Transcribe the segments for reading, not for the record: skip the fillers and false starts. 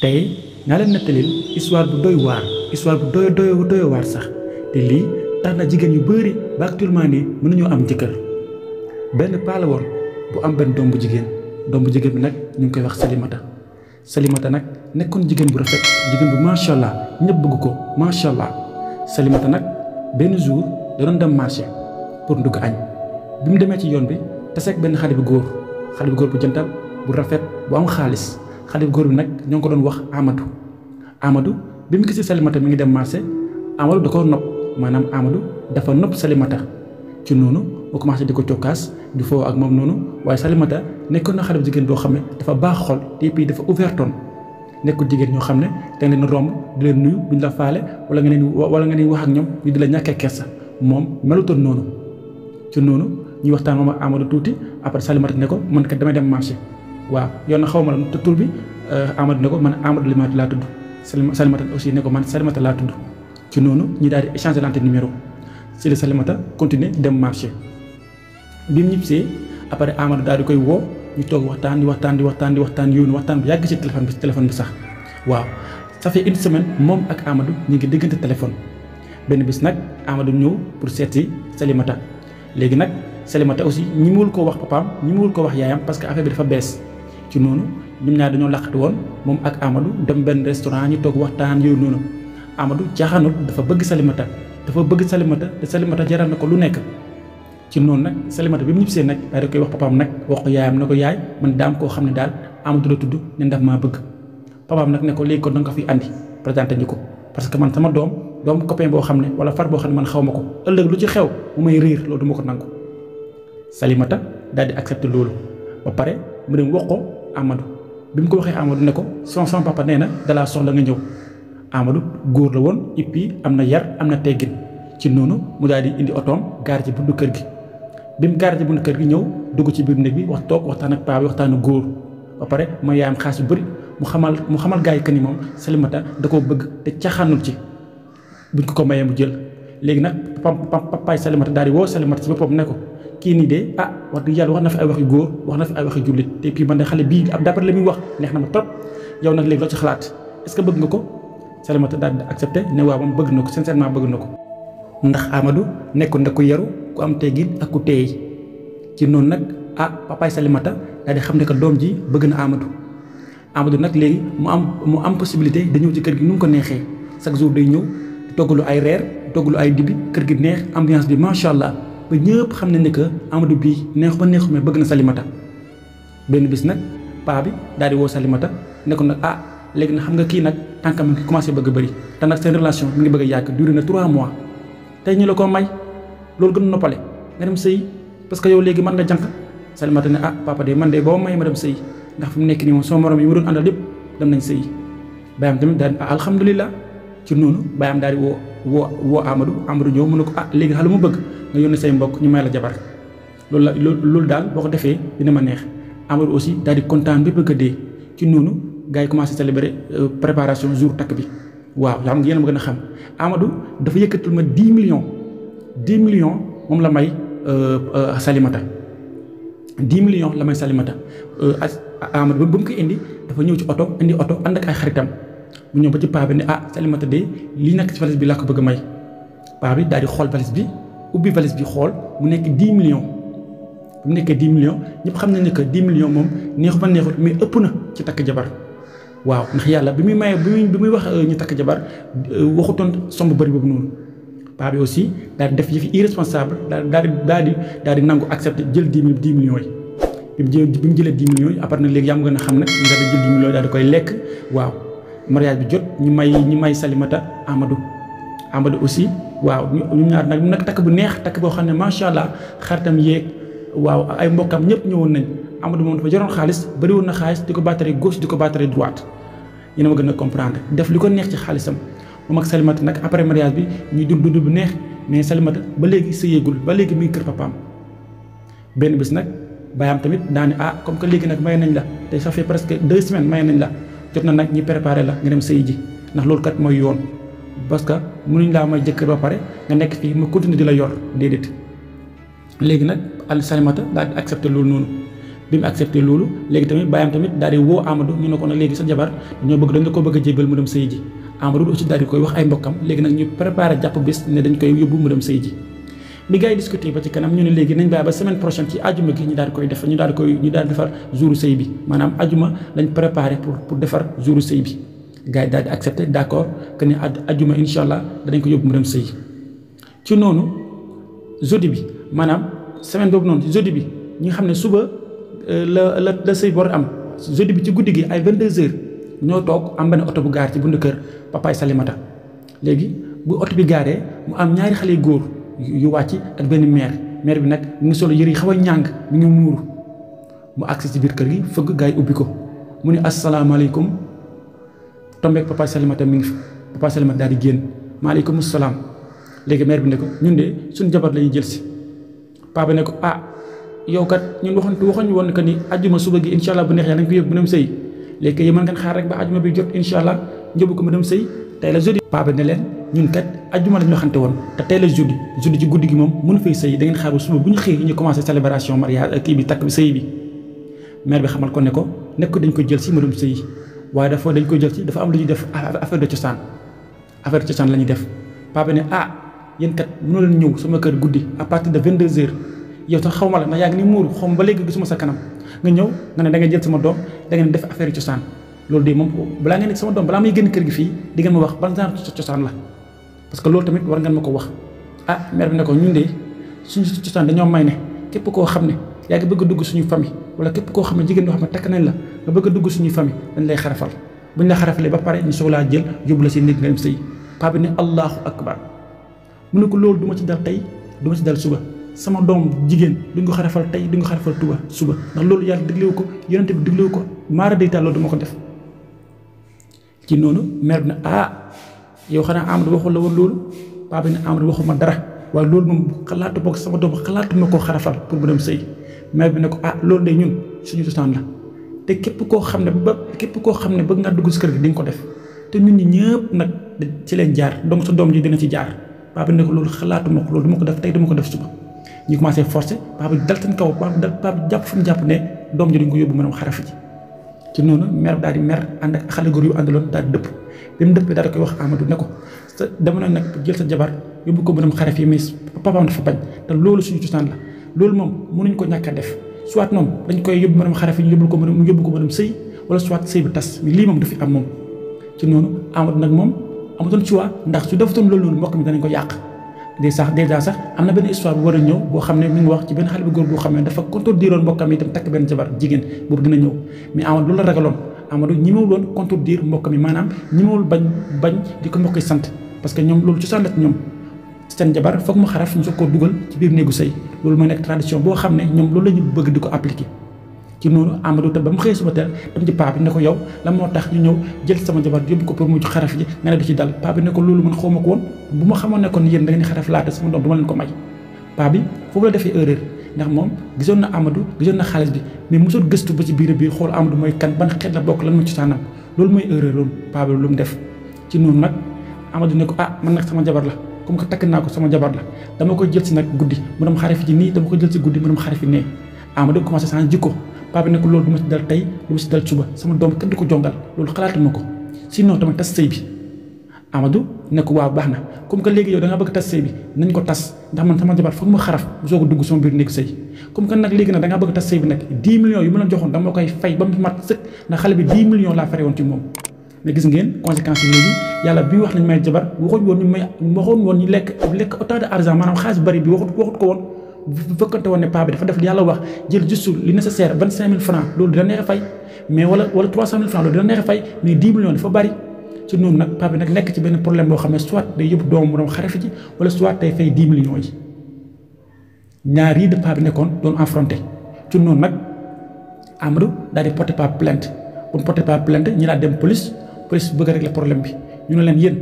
tey naa leen nettalil histoire bu doy waar histoire bu doy waar sax te lii tax na jigéen yu bëri ba actuellement nii mënuñoo am jëkkër benn paa la woon bu am benn doom bu jigéen bi nag ñu ngi koy wax Salimata nag nekkoon jigéen bu rafet jigéen bu macha allah ñëpp bëgg ko macha allah Salimata nag benn jour da doon dem marché pour ndugg añ bi mu demee ci yoon bi taseeg benn xale bu góor bu jantal bu rafet bu am xaalis xale bu góor bi nag ñoo ngi ko doon wax Amadou bi mu gisee Salimata mi ngi dem marché Amadou da ko nopp maanaam Amadou dafa nopp Salimata ci noonu mu commencé di ko cokkaas di foo ak moom noonu waaye Salimata nekkoon na xale bu jigéen boo xam ne dafa baax xol te puis dafa ouvertoon nekkul jigéen ñoo xam ne da nga leen romb di leen nuyu duñ la faale wala nga leen wax ak ñoom ñu di la ñàkkee kersa moom melutoon noonu ci noonu ñuy waxtaan moom ak Amadou tuuti après Salimata ne ko man kat damay dem marché waaw yow na xaw ma la te tur bi Amadou ne ko man Amadou Limata laa tudd Salimata aussi ne ko man Salimata laa tudd ci noonu ñi daal di échanger lante numéro ci la Salimata continuer dem marché bi mu ñibbisee après Amadou daal di koy woo ñu toog waxtaan yoonu waxtaan bu yàgg ci téléphone bi sax waaw ça fait une semaine moom ak Amadou ñu ngi diggante téléphone benn bis nag Amadou ñëw pour seeti Salimata léegi nag Salimata aussi ñi muwul ko wax papaam ñi muwul ko wax yaayam parce que affaire bi dafa bees ci noonu ñoom ñaar dañoo laqatu woon moom ak Amadou dem benn restaurant ñu toog waxtaan yooyu noonu Amadou jaaxaanul dafa bëgg Salimata te Salimata jaral na ko lu nekk ci noonu nag Salimata bi mu ñibbisee nag daal di koy wax papaam nag wax ko yaayam ne ko yaay man daam koo xam ne daal Amadou la tudd ne ndax maa bëgg papaam nag ne ko léegi kon da nga ko fi andi présenté ñu ko parce que man sama doom copain boo xam ne wala far boo xam ne man xaw ma ko ëllëg lu ci xew mu may riir loolu du ma ko nangu Salimata daal di accepté loolu ba pare mu dem wax ko Amadou bi mu ko waxee Amadou ne ko sama papa nee na dalaa soxla nga ñëw Amadou góor la woon et puis am na yar am na teggin ci noonu mu daal di indi otoom gaar ci buntu kër gi bi mu gaar ci buntu kër gi ñëw dugg ci biir néeg bi waxtaan ak paa bi waxtaanu góor ba pare mooy yaayam xaas yu bëri mu xamal gars yi que ni moom Salimata da koo bëgg te caxaanul ci buñ ko mayee mu jël léegi nag papaay Salimata daal di woo Salimata ci boppam ne ko kii nii de wax dëgg yàlla wax na fi ay waxi góor wax na fi ay waxi jullit te puis man de xale bii ab d'après li muy wax neex na ma trop yow nag léegi loo ci xalaat est-ce que bëgg nga ko Salimata daal di accepté ne waaw moom bëgg na ko sincèrement bëgg na ko ndax Amadou nekkoon na ku yaru ku am teggin ak ku teey ci noonu nag papaay Salimata daal di xam ne que doom ji bëgg na Amadou nag léegi mu am possibilité da ñëw ci kër gi nu mu ko neexee chaque jour day ñëw toggalu ay reer toggalu ay dibi kër gi neex ambiance bi macha allah ba ñëpp xam ne ne que Amadou bii neexu mais bëgg na Salimata benn bis nag paa bi daal di woo Salimata ne ko nag léegi nag xam nga kii nag tànkam mi ngi commencé bëgg a bëri te nag seen relation mi ngi bëgg a yàgg duré na 3 mois tey ñu la ko may loolu gën a noppale nga dem sëy parce que yow léegi mën nga jànq Salimata ne papa de man de boo may ma dem sëy ndax fi mu nekk nii moom sama morom yi ma doon àndal yëpp dem nañ sëy baayam tamit daal di alhamdulilah ci noonu baayam daal di woo Amadou ñëw mu ne ko léegi xale mu bëgg nga yónnee say mbokk ñu may la jabar loolu daal boo ko defee dina ma neex Amadou aussi daal di kontaan bi bëgg a dee ci noonu gars yi commencé célébrer préparation jour takk bi waaw xam nga yéen a ma gën a xam Amadou dafa yëkkatul ma 10 millions moom la may Salimata 10 millions la may Salimata Amadou ba mu ko indi dafa ñëw ci oto ànd ak ay xaritam mu ñëw ba ci paa bi ne Salimata de lii nekk ci valise bi laa ko bëgg a may paa bi daal di xool valise bi ubbi valise bi xool mu nekk 10 millions bu mu nekkee 10 millions ñëpp xam nañ ne que 10 millions moom neexu ba neexut mais ëpp na ci takk jabar waaw ndax yàlla bi muy maye bi muy wax ñu takk jabar waxutoon somb bëri boobu noonu paa bi aussi daal di def yëfi irresponsable daal di nangu accepté jël 10 millions yi bi mu jëlee 10 millions yi après nag léegi yaa ngi gën a xam nag nga da jël 10 millions daal di koy lekk waaw mariage bi jot ñu may Salimata Amadou aussi waaw ñu ñaar nag takk bu neex takk boo xam ne macha allah xaritam yeeg waaw ay mbokkam ñëpp ñëwoon nañ Amadou moom dafa joroon xaalis bëri woon na xaalis di ko battre gauche di ko battre droite yéen a ma gën a comprendre def li ko neex ci xaalisam moom ak Salimata nag après mariage bi ñuy dund bu neex mais Salimata ba léegi sëyeegul ba léegi mi ngi kër papaam benn bis nag baayam tamit daani comme que léegi nag may nañ la te ça fait presque 2 semaines may nañ la jot na nag ñi préparé la nga dem sëyi ji ndax loolu kat mooy yoon parce que mënuñ laa may jëkkër ba pare nga nekk fii ma continuer di la yor déedéet léegi nag Salimata daal di accepté loolu noonu bi mu accepté loolu léegi tamit bàyyam tamit daal di woo Amadou ñu ne ko nag léegi sa jabar dañ la ko bëgg a jébal mu dem sëy ji. Amadou aussi daal di koy wax ay mbokkam léegi nag ñu préparé jàpp bés ne dañ koy yóbbu mu dem sëy ji bi gars yi discuté ba ci kanam ñu ne léegi nañ bàyyi ba semaine prochaine ci ajuma gi ñu daal di koy def ñu daal di defar jouru sëy bi maanaam ajuma lañ préparé pour defar jouru sëy bi gars yi daal di accepté d' accord que ne ajuma incha allah danañ ko yóbbu mu dem sëy ci noonu jeudi bi maanaam semaine boobu noonu jeudi bi ñi nga xam ne suba la sëy war am jeudi bi ci guddi gi ay 22h ñoo toog am benn oto bu gaar ci buntu kër papaay Salimata léegi bu oto bi gaaree mu am ñaari xale yu góor yu wàcc ak benn maire bi nag mu ngi solo yëre yi xaw a ñàng mi ngi muuru mu agsi ci biir kër gi fëgg gars yi ubbi ko mu ne asalaamaaleykum tombeek papaay Salimata mi ngi fi papaay Salimata daal di génn maaleykum salaam léegi maire bi ne ko ñun de suñu jabar la ñuy jël si papa ne ko yow kat ñun waxuñu woon que ni ajjuma suba gi incha allah bu neex yàlla nañ ko yóbbu mu dem sëy léegi yéen mën ngeen xaar rek ba ajjuma bi jot incha allah njëbu ko mu dem sëy tey la jeudi. papa ne leen ñun kat ajjuma lañ waxante woon te tey la jeudi ci guddi gi moom mënu fay sëy da ngeen xaar ba suba bu ñu xëy ñu commencé célébration mariage kii bi takk bi sëy bi maire bi xamal ko ne ko dañ ko jël si mu dem sëy waaye dañ ko jël si dafa am lu ñuy def affaire de cosaan la ñuy def papa ne yéen kat mënoo leen ñëw sama kër guddi à partir de 22h yow sax xaw ma la ndax yaa ngi ni muuru xaw ma ba léegi gisuma sa kanam nga ñëw nga ne da ngay jël sama doom da ngeen def affaire cosaan loolu de moom balaa ngeen sama doom balaa may génn kër gi fii di ngeen ma wax ban genre cosaan la parce que loolu tamit war ngeen ma ko wax. maire bi ne ko ñun de suñu cosaan dañoo may ne képp koo xam ne yaa ngi bëgg a dugg suñu famille wala képp koo xam ne jigéen ñoo xam ne takk nañ la nga bëgg a dugg suñu famille dañ lay xarafal buñ la xarafalee ba pare ñu soog laa jël yóbbu la si néeg nga dem sëy paa bi ne allahu akbar mu ne ko loolu du ma ci dal tey du ma ci dal suba sama doom jigéen duñ ko xarafal tey duñ ko xarafal suba ndax loolu yàlla diglewu ko yonente bi diglewu ko maara deytaal loolu du ma ko def ci noonu maire bi ne yow xanaa Amadou waxul la woon loolu paa bi ne Amadou waxuma dara waaye loolu moom xalaatu boog sama doom xalaatuma koo xarafal pour mu dem sëy maire bi ne ko loolu de ñun suñu cosaan la te képp koo xam ne bëgg nga dugg si kër gi di nga ko def te ñun ñi ñëpp nag ci leen jaar donc sa doom ji dina ci jaar paa bi ne ko loolu xalaatuma ko loolu du ma ko def tey du ma ko def suba ñu commencé forcé paa bi dal seen kaw paa bi jàpp fu mu jàpp ne doom ji dañ ko yóbbu maanaam xarafi ji ci noonu maire bi daal di mer ànd ak xale góor yu àndaloon daal di dëpp bi mu dëppee daal di koy wax Amadou ne ko sa dama nañ nag jël sa jabar yóbbu ko maanaam xarafi mais papaam dafa bañ te loolu suñu cosaan la loolu moom mënuñ ko ñàkk a def soit noonu dañ koy yóbbu maanaam xarafi ñu yóbbu ko maanaam sëy wala soit sëy bi tas mais lii moom du fi am moom ci noonu Amadou nag moom amatoon choix ndax su defutoon loolu noonu mbokk mi danañ ko yàq déjà sax am na benn histoire bu war a ñëw boo xam ne mi ngi wax ci benn xale bu góor boo xam ne dafa contredire mbokkam itam takk benn jabar jigéen boobu dina ñëw mais Amadou loolu la ragaloon Amadou ñimewul woon contredire mbokkam yi maanaam ñimewul bañ di ko mbokk yi sant parce que ñoom loolu cosaan la ci ñoom seen jabar foog mu xaraf ñu soog koo dugal ci biir néegu sëy loolu mooy nekk tradition boo xam ne ñoom loolu la ñu bëgg di ko appliquer ci noonu Amadou te ba mu xëyee suba teel dem ci paa bi ne ko yow la moo tax ñu ñëw jël sama jabar yóbbu ko pour mu xaraf ji nga ne du ci dal paa bi ne ko loolu man xaw ma ko woon bu ma xamoon ne kon yéen da ngeen di xaraf laata sama doom du ma leen ko may paa bi foofu la defee erreur ndax moom gisoon na Amadou gisoon na xaalis bi mais mosul gëstu ba ci biir xool Amadou mooy kan ban xeet la bokk lan ma cosaanam loolu mooy erreur loolu paa bi lu mu def ci noonu nag Amadou ne ko man nag sama jabar la comme que takk naa ko sama jabar la dama koy jël si nag guddi mu dem xaraf ji nii dama koy jël si guddi mu dem xaraf nee Amadou commencé sans jikko paa bi ne ko loolu du ma ci dal tey du ma ci dal suba sama doom kenn du ko jongal loolu xalaatuma ko sinon tamit tas sëy bi Amadou ne ko waaw baax na comme que léegi yow da nga bëgg tas sëy bi nañ ko tas ndax man sama jabar foog ma xaraf bu soog a dugg sama biir néegu sëy comme que nag léegi nag da ngaa bëgg tas sëy bi nag 10 millions yu ma la joxoon dama koy fay ba mu mat sëkk ndax xale bi 10 millions laa fare woon ci moom mais gis ngeen conséquences yi léegi yàlla bi wax nañ may jabar waxuñ woon ñu lekk autant de argent maanaam xaalis bari bi waxut ko woon bu fekkante woon ne paa bi dafa def yàlla wax jël juste li nécessaire 25 000 francs loolu dina neex a fay mais wala 300 000 francs loolu dina neex a fay mais 10 millions dafa bari ci noonu nag paa bi nag nekk ci benn problème boo xam ne soit day yóbbu doomu borom xarafi ji wala soit day fay 10 millions yi ñaar yi de paa bi nekkoon doon affronté ci noonu nag Amadou daal di porter pas plainte bu mu porter pas plainte ñi laa dem police bëgg a régler problème bi ñu ne leen yéen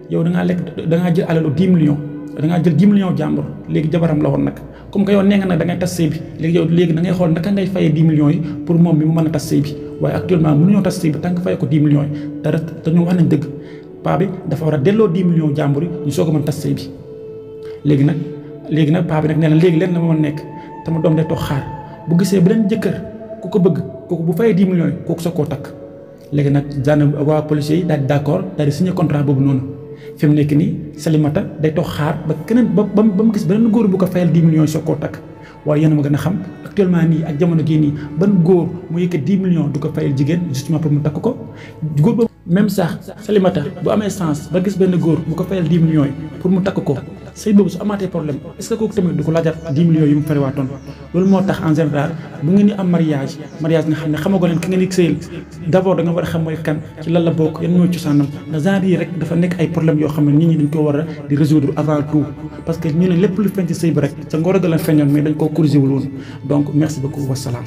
yow da ngaa jël alalu 10 millions da ngaa jël 10 millions jàmbur léegi jabaram la woon nag comme que yow nee nga nag da ngay tas sëy bi léegi da ngay xool naka ngay fayee 10 millions yi pour moom bi mu mën a tas sëy bi waaye actuellement mënuñoo tas sëy bi tant que fayee ko 10 millions yi te ñu wax nañ dëgg paa bi dafa war a delloo 10 millions jàmbur yi ñu soog a mën tas sëy bi léegi nag paa bi nag nee na léegi leen la ma mën nekk sama doom day toog xaar bu gisee beneen jëkkër ku ko bëgg kooku bu fayee 10 millions yi kooku sa koo takk léegi nag waa policiers yi daal di d'accord daal di signé contrat boobu noonu fi mu nekk nii Salimata day toog xaar ba keneen ba mu gis beneen góor bu ko fayal 10 millions yi soo koo takk waaye yéen a ma gën a xam actuellement nii ak jamono gii nii ban góor mu yëkkat 10 millions du ko fayal jigéen justement pour mu takk ko góor boobu même sax Salimata bu amee sens ba gis benn góor bu ko fayal 10 millions yi pour mu takk ko sëy boobu su amaatee problème est-ce que kooku tamit du ko laajaat 10 millions yi mu fariwaatoon loolu moo tax en général bu ngeen di am mariage nga xam ne xamagoo leen ki ngeen di sëyal d'abord da nga war a xam mooy kan ci lan la bokk yan ñooy cosaanam ndax genre yi rek dafa nekk ay problèmes yoo xam ne nit ñi dañ ko war a di résoudre avant tout parce que ñu ne lépp lu feeñ ci sëy bi rek sa ngoro ga la feeñoon mais dañ koo corrigé wul woon donc merci beaucoup wasalaam